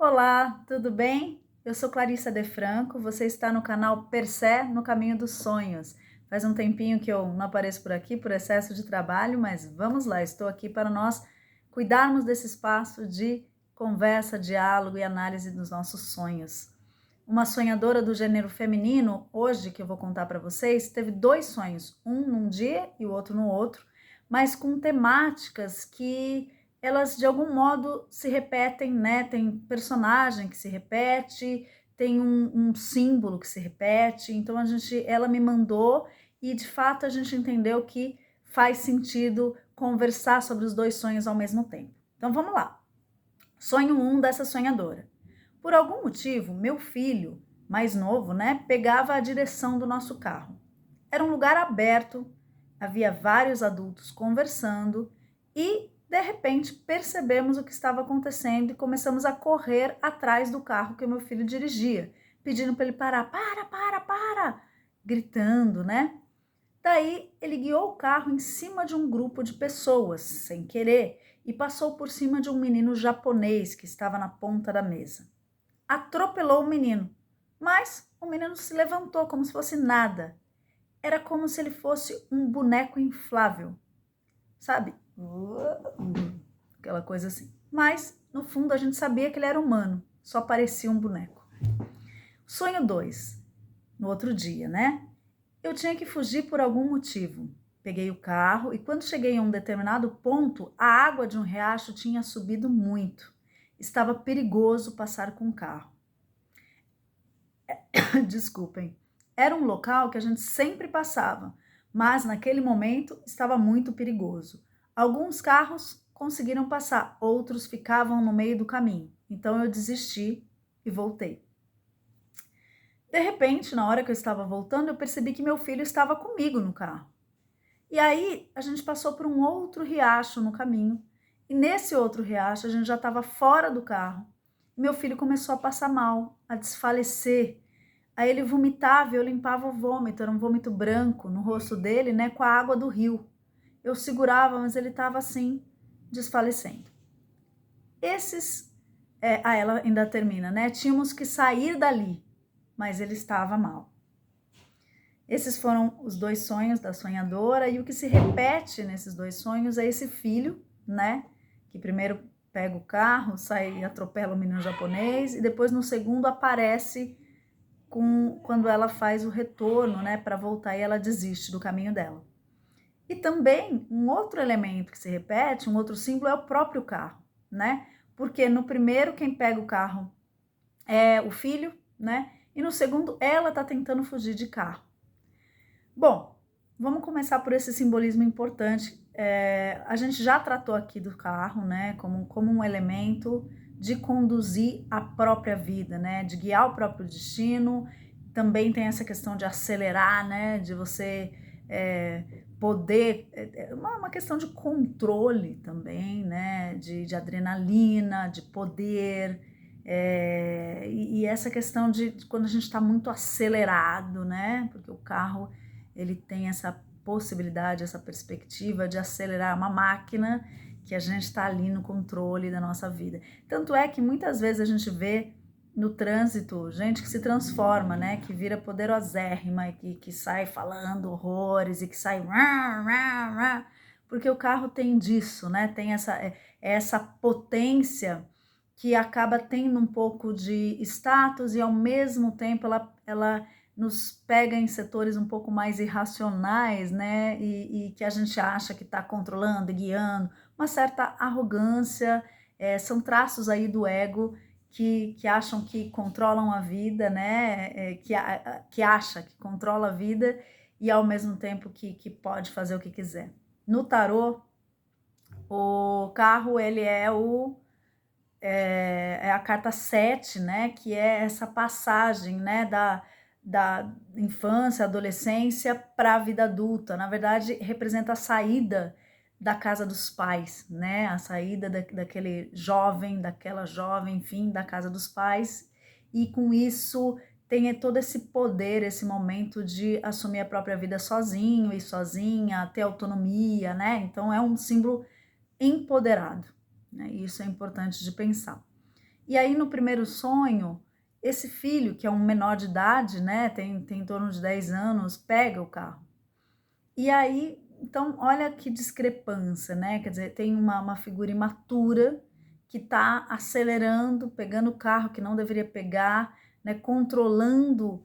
Olá, tudo bem? Eu sou Clarissa De Franco, você está no canal Persé no Caminho dos Sonhos. Faz um tempinho que eu não apareço por aqui por excesso de trabalho, mas vamos lá, estou aqui para nós cuidarmos desse espaço de conversa, diálogo e análise dos nossos sonhos. Uma sonhadora do gênero feminino, hoje que eu vou contar para vocês, teve dois sonhos, um num dia e o outro no outro, mas com temáticas que elas de algum modo se repetem, né? Tem personagem que se repete, tem um símbolo que se repete. Então ela me mandou e de fato a gente entendeu que faz sentido conversar sobre os dois sonhos ao mesmo tempo. Então vamos lá. Sonho 1 dessa sonhadora. Por algum motivo, meu filho, mais novo, né, pegava a direção do nosso carro. Era um lugar aberto, havia vários adultos conversando e, de repente, percebemos o que estava acontecendo e começamos a correr atrás do carro que o meu filho dirigia, pedindo para ele parar, para, gritando, né? Daí ele guiou o carro em cima de um grupo de pessoas, sem querer, e passou por cima de um menino japonês que estava na ponta da mesa. Atropelou o menino, mas o menino se levantou como se fosse nada. Era como se ele fosse um boneco inflável, sabe? Aquela coisa assim. Mas, no fundo, a gente sabia que ele era humano, só parecia um boneco. Sonho 2, no outro dia, né? Eu tinha que fugir por algum motivo. Peguei o carro e quando cheguei a um determinado ponto, a água de um riacho tinha subido muito. Estava perigoso passar com o carro. Desculpem. Era um local que a gente sempre passava, mas naquele momento estava muito perigoso. Alguns carros conseguiram passar, outros ficavam no meio do caminho. Então eu desisti e voltei. De repente, na hora que eu estava voltando, eu percebi que meu filho estava comigo no carro. E aí a gente passou por um outro riacho no caminho. E nesse outro riacho a gente já estava fora do carro. Meu filho começou a passar mal, a desfalecer. Aí ele vomitava e eu limpava o vômito, era um vômito branco no rosto dele, né, com a água do rio. Eu segurava, mas ele estava assim, desfalecendo. Ela ainda termina, né? Tínhamos que sair dali, mas ele estava mal. Esses foram os dois sonhos da sonhadora, e o que se repete nesses dois sonhos é esse filho, né? Que primeiro pega o carro, sai e atropela o menino japonês, e depois no segundo aparece quando ela faz o retorno, né? Para voltar e ela desiste do caminho dela. E também um outro elemento que se repete, um outro símbolo é o próprio carro, né? Porque no primeiro quem pega o carro é o filho, né? E no segundo ela tá tentando fugir de carro. Bom, vamos começar por esse simbolismo importante. A gente já tratou aqui do carro, né, como um elemento de conduzir a própria vida, né, de guiar o próprio destino. Também tem essa questão de acelerar, né, de você poder, uma questão de controle também, né, de adrenalina, de poder, e essa questão de quando a gente está muito acelerado, né, porque o carro ele tem essa possibilidade, essa perspectiva de acelerar uma máquina que a gente está ali no controle da nossa vida. Tanto é que muitas vezes a gente vê no trânsito gente que se transforma, né, que vira poderosérrima e que sai falando horrores e que sai porque o carro tem disso, né, tem essa potência que acaba tendo um pouco de status e ao mesmo tempo ela nos pega em setores um pouco mais irracionais, né? E que a gente acha que está controlando e guiando, uma certa arrogância, são traços aí do ego que acham que controlam a vida, né? Que acha que controla a vida e ao mesmo tempo que pode fazer o que quiser. No tarô, o carro ele é a carta 7, né, que é essa passagem, né, da infância, adolescência para a vida adulta. Na verdade, representa a saída da casa dos pais, né, a saída daquele jovem, daquela jovem, enfim, da casa dos pais, e com isso tem todo esse poder, esse momento de assumir a própria vida sozinho e sozinha, ter autonomia, né, então é um símbolo empoderado, né? Isso é importante de pensar. E aí no primeiro sonho, esse filho, que é um menor de idade, né, tem em torno de 10 anos, pega o carro. E aí, então, olha que discrepância, né? Quer dizer, tem uma figura imatura que está acelerando, pegando o carro que não deveria pegar, né? Controlando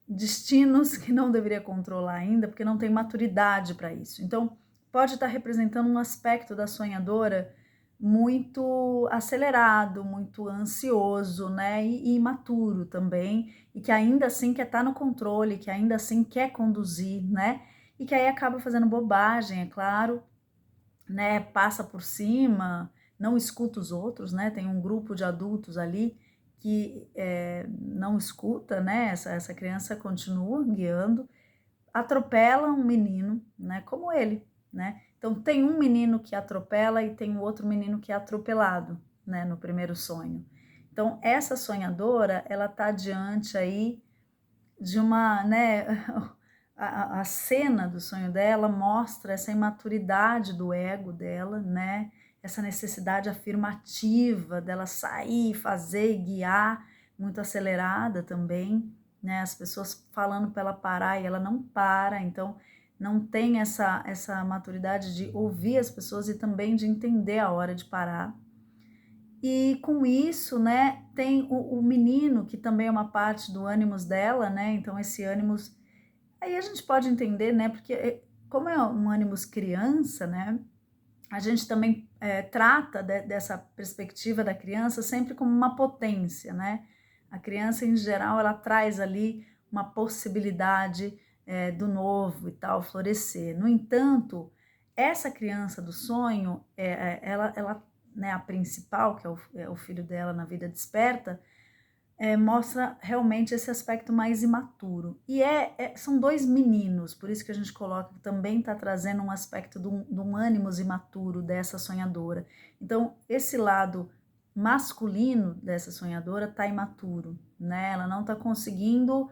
destinos que não deveria controlar ainda, porque não tem maturidade para isso. Então, pode estar representando um aspecto da sonhadora muito acelerado, muito ansioso, né? E imaturo também, e que ainda assim quer estar no controle, que ainda assim quer conduzir, né? E que aí acaba fazendo bobagem, é claro, né? Passa por cima, não escuta os outros, né? Tem um grupo de adultos ali que não escuta, né? Essa criança continua guiando, atropela um menino, né? Como ele, né? Então tem um menino que atropela e tem o outro menino que é atropelado, né? No primeiro sonho. Então essa sonhadora, ela tá diante aí de uma, né? A cena do sonho dela mostra essa imaturidade do ego dela, né? Essa necessidade afirmativa dela sair, fazer e guiar, muito acelerada também, né? As pessoas falando para ela parar e ela não para, então não tem essa maturidade de ouvir as pessoas e também de entender a hora de parar. E com isso, né, tem o menino, que também é uma parte do ânimos dela, né? Então esse ânimos, aí a gente pode entender, né? Porque como é um ânimos criança, né? A gente também trata dessa perspectiva da criança sempre como uma potência, né? A criança, em geral, ela traz ali uma possibilidade do novo e tal, florescer. No entanto, essa criança do sonho, ela né, a principal, que é o filho dela na vida desperta, mostra realmente esse aspecto mais imaturo. E são dois meninos, por isso que a gente coloca que também está trazendo um aspecto de um ânimos imaturo dessa sonhadora. Então, esse lado masculino dessa sonhadora está imaturo, né? Ela não está conseguindo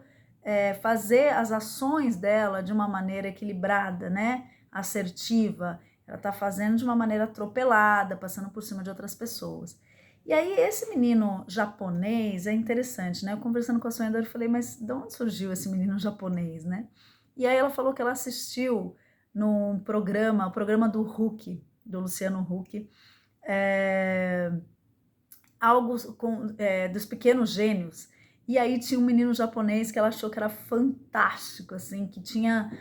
fazer as ações dela de uma maneira equilibrada, né? Assertiva. Ela está fazendo de uma maneira atropelada, passando por cima de outras pessoas. E aí esse menino japonês é interessante, né? Eu conversando com a sonhadora, eu falei, mas de onde surgiu esse menino japonês, né? E aí ela falou que ela assistiu num programa, o programa do Huck, do Luciano Huck, algo dos pequenos gênios. E aí tinha um menino japonês que ela achou que era fantástico, assim, que tinha,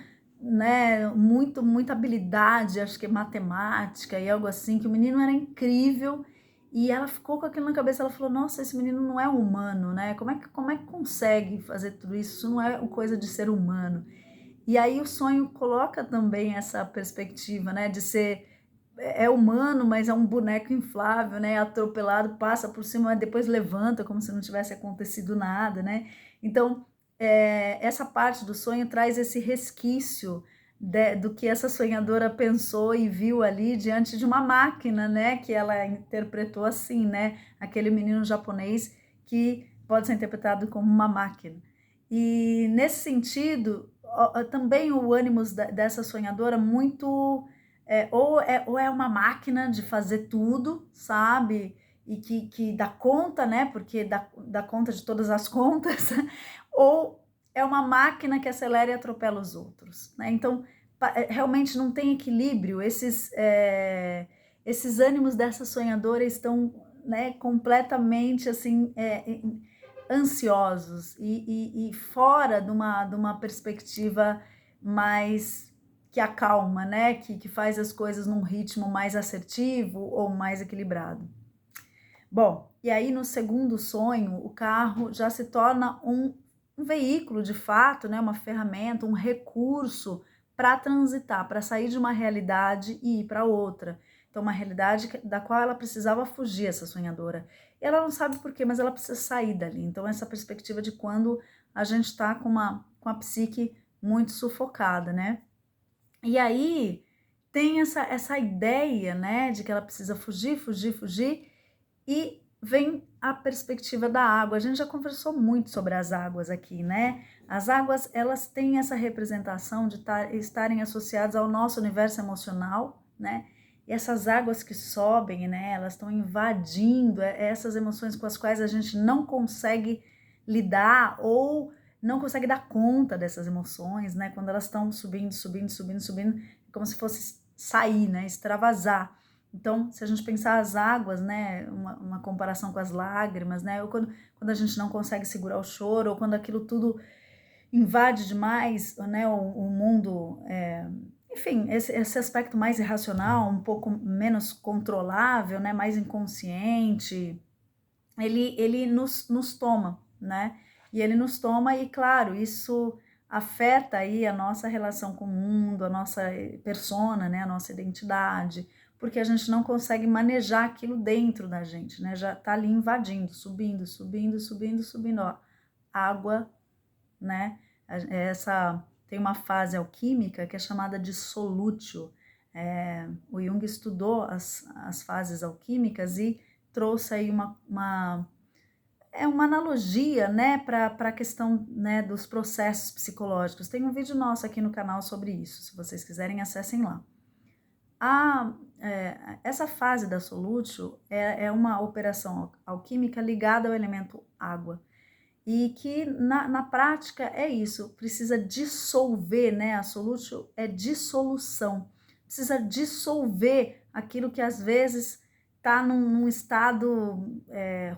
né, muita habilidade, acho que matemática e algo assim, que o menino era incrível. E ela ficou com aquilo na cabeça, ela falou, nossa, esse menino não é humano, né? Como é que consegue fazer tudo isso? Isso não é coisa de ser humano. E aí o sonho coloca também essa perspectiva, né, de ser humano, mas é um boneco inflável, né, atropelado, passa por cima, mas depois levanta como se não tivesse acontecido nada, né? Então, essa parte do sonho traz esse resquício do que essa sonhadora pensou e viu ali diante de uma máquina, né, que ela interpretou assim, né, aquele menino japonês que pode ser interpretado como uma máquina. E nesse sentido, também o ânimos dessa sonhadora muito ou é uma máquina de fazer tudo, sabe? E que dá conta, né? Porque dá conta de todas as contas, ou é uma máquina que acelera e atropela os outros, né? Então, realmente não tem equilíbrio. Esses ânimos dessa sonhadora estão, né, completamente assim ansiosos e fora de uma perspectiva mais que acalma, né? Que faz as coisas num ritmo mais assertivo ou mais equilibrado. Bom, e aí no segundo sonho, o carro já se torna um veículo de fato, né? Uma ferramenta, um recurso para transitar, para sair de uma realidade e ir para outra. Então, uma realidade da qual ela precisava fugir, essa sonhadora. E ela não sabe por quê, mas ela precisa sair dali. Então, essa perspectiva de quando a gente está com a psique muito sufocada, né? E aí tem essa ideia, né, de que ela precisa fugir, e vem a perspectiva da água. A gente já conversou muito sobre as águas aqui, né? As águas, elas têm essa representação de estarem associadas ao nosso universo emocional, né? E essas águas que sobem, né, elas estão invadindo essas emoções com as quais a gente não consegue lidar ou não consegue dar conta dessas emoções, né? Quando elas estão subindo, subindo, subindo, subindo, é como se fosse sair, né? Extravasar. Então, se a gente pensar as águas, né? Uma comparação com as lágrimas, né? Ou quando a gente não consegue segurar o choro, ou quando aquilo tudo invade demais, né? O mundo, enfim, esse aspecto mais irracional, um pouco menos controlável, né? Mais inconsciente, ele nos toma, né? E ele nos toma e, claro, isso afeta aí a nossa relação com o mundo, a nossa persona, né? A nossa identidade, porque a gente não consegue manejar aquilo dentro da gente, né? Já tá ali invadindo, subindo, subindo, subindo, subindo, ó. Água, né? Essa tem uma fase alquímica que é chamada de solútil. O Jung estudou as fases alquímicas e trouxe aí uma analogia, né, para a questão, né, dos processos psicológicos. Tem um vídeo nosso aqui no canal sobre isso, se vocês quiserem, acessem lá. Essa fase da solútil é uma operação alquímica ligada ao elemento água. E que na prática é isso, precisa dissolver, né? A solútil é dissolução, precisa dissolver aquilo que às vezes está num estado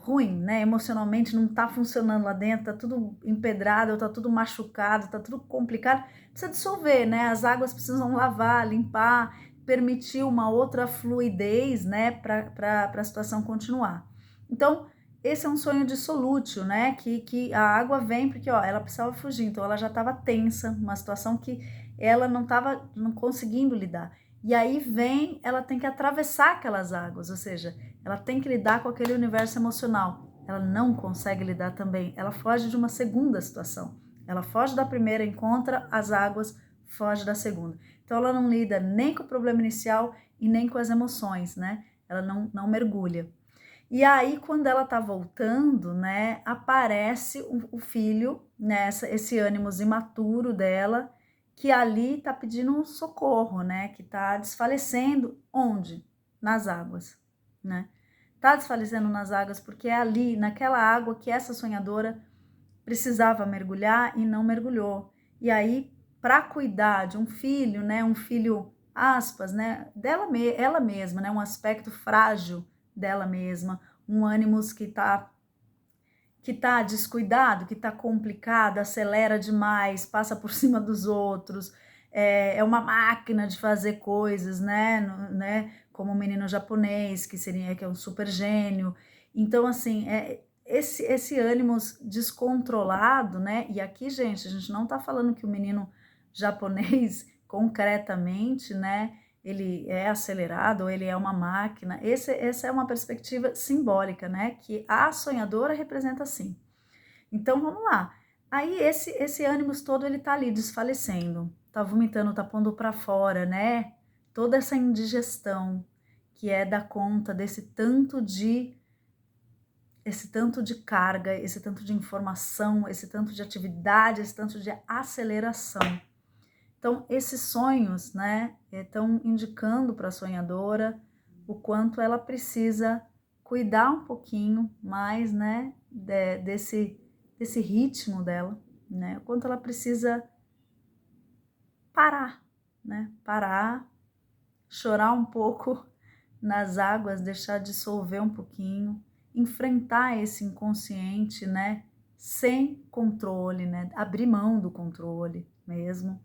ruim, né? Emocionalmente não está funcionando lá dentro, está tudo empedrado, está tudo machucado, está tudo complicado, precisa dissolver, né? As águas precisam lavar, limpar, permitir uma outra fluidez, né? Para a situação continuar. Então, esse é um sonho dissolútil, né? Que a água vem porque, ó, ela precisava fugir, então ela já estava tensa, uma situação que ela não estava não conseguindo lidar. E aí vem, ela tem que atravessar aquelas águas, ou seja, ela tem que lidar com aquele universo emocional. Ela não consegue lidar também, ela foge de uma segunda situação. Ela foge da primeira, encontra as águas, foge da segunda. Então ela não lida nem com o problema inicial e nem com as emoções, né? Ela não mergulha. E aí, quando ela tá voltando, né, aparece o filho, né, esse ânimos imaturo dela, que ali tá pedindo um socorro, né, que tá desfalecendo. Onde? Nas águas, né? Tá desfalecendo nas águas porque é ali, naquela água, que essa sonhadora precisava mergulhar e não mergulhou. E aí, para cuidar de um filho, né, um filho, aspas, né, ela mesma, né, um aspecto frágil dela mesma, um ânimos que tá descuidado, que tá complicado, acelera demais, passa por cima dos outros, é uma máquina de fazer coisas, né, como o menino japonês, que é um super gênio. Então, assim, esse ânimos descontrolado, né, e aqui, gente, a gente não tá falando que o menino japonês, concretamente, né, ele é acelerado ou ele é uma máquina. Essa é uma perspectiva simbólica, né? Que a sonhadora representa assim. Então vamos lá. Aí esse ânimos todo ele tá ali desfalecendo, tá vomitando, tá pondo para fora, né? Toda essa indigestão que é dar conta esse tanto de carga, esse tanto de informação, esse tanto de atividade, esse tanto de aceleração. Então, esses sonhos, né, estão indicando para a sonhadora o quanto ela precisa cuidar um pouquinho mais, né, desse ritmo dela, né, o quanto ela precisa parar, né, parar, chorar um pouco nas águas, deixar dissolver um pouquinho, enfrentar esse inconsciente, né, sem controle, né, abrir mão do controle mesmo,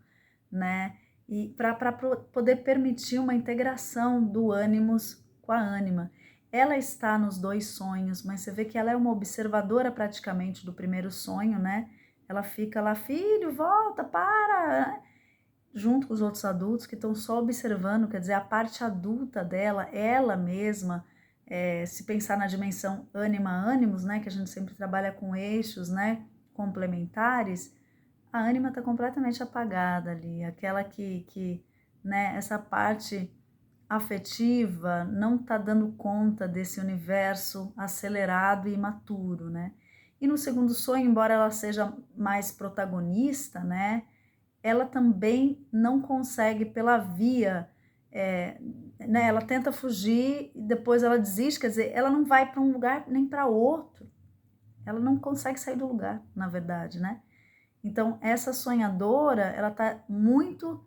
né? E para poder permitir uma integração do ânimos com a ânima. Ela está nos dois sonhos, mas você vê que ela é uma observadora praticamente do primeiro sonho, né? Ela fica lá, filho, volta, para, junto com os outros adultos que estão só observando, quer dizer, a parte adulta dela, ela mesma, se pensar na dimensão ânima-ânimos, né? Que a gente sempre trabalha com eixos, né? Complementares, a ânima está completamente apagada ali, aquela né, essa parte afetiva não está dando conta desse universo acelerado e imaturo, né? E no segundo sonho, embora ela seja mais protagonista, né, ela também não consegue pela via né, ela tenta fugir e depois ela desiste, quer dizer, ela não vai para um lugar nem para outro. Ela não consegue sair do lugar, na verdade, né? Então, essa sonhadora, ela tá muito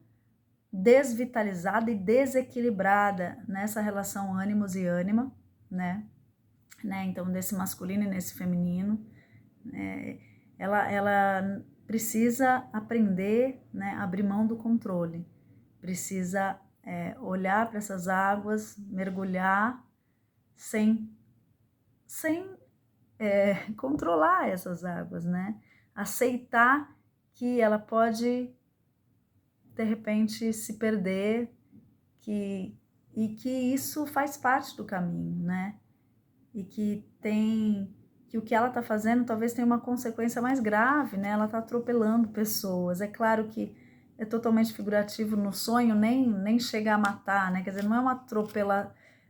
desvitalizada e desequilibrada nessa relação ânimos e ânima, né? Então, desse masculino e nesse feminino. Ela precisa aprender, né, a abrir mão do controle, precisa olhar para essas águas, mergulhar sem controlar essas águas, né? Aceitar que ela pode, de repente, se perder, e que isso faz parte do caminho, né? E que o que ela está fazendo talvez tenha uma consequência mais grave, né? Ela está atropelando pessoas. É claro que é totalmente figurativo no sonho, nem chega a matar, né? Quer dizer, não é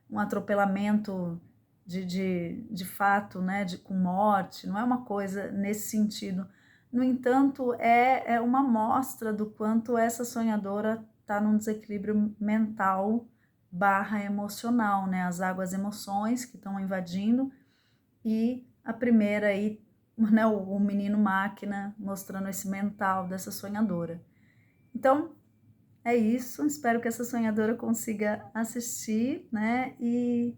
um atropelamento de fato, né? Com morte, não é uma coisa nesse sentido. No entanto, é uma mostra do quanto essa sonhadora está num desequilíbrio mental / emocional, né? As águas emoções que estão invadindo e a primeira aí, né? O menino máquina mostrando esse mental dessa sonhadora. Então, é isso. Espero que essa sonhadora consiga assistir, né? E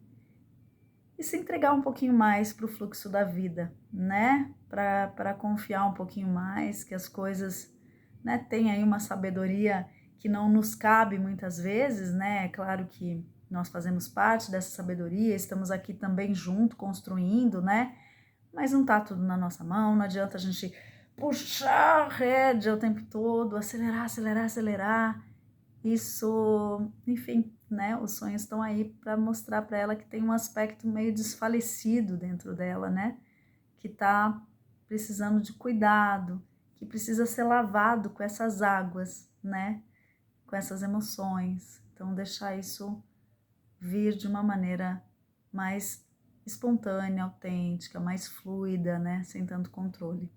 se entregar um pouquinho mais para o fluxo da vida, né? Para confiar um pouquinho mais, que as coisas, né, tem aí uma sabedoria que não nos cabe muitas vezes, né? É claro que nós fazemos parte dessa sabedoria, estamos aqui também junto, construindo, né? Mas não tá tudo na nossa mão, não adianta a gente puxar a rédea o tempo todo, acelerar, acelerar, acelerar. Isso, enfim, né? Os sonhos estão aí para mostrar para ela que tem um aspecto meio desfalecido dentro dela, né? Que tá precisando de cuidado, que precisa ser lavado com essas águas, né? Com essas emoções. Então, deixar isso vir de uma maneira mais espontânea, autêntica, mais fluida, né? Sem tanto controle.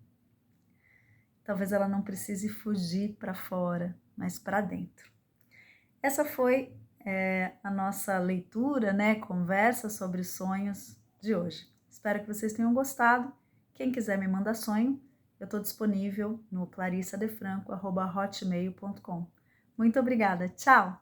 Talvez ela não precise fugir para fora, mas para dentro. Essa foi a nossa leitura, né? Conversa sobre sonhos de hoje. Espero que vocês tenham gostado. Quem quiser me mandar sonho, eu estou disponível no clarissadefranco@hotmail.com. Muito obrigada. Tchau!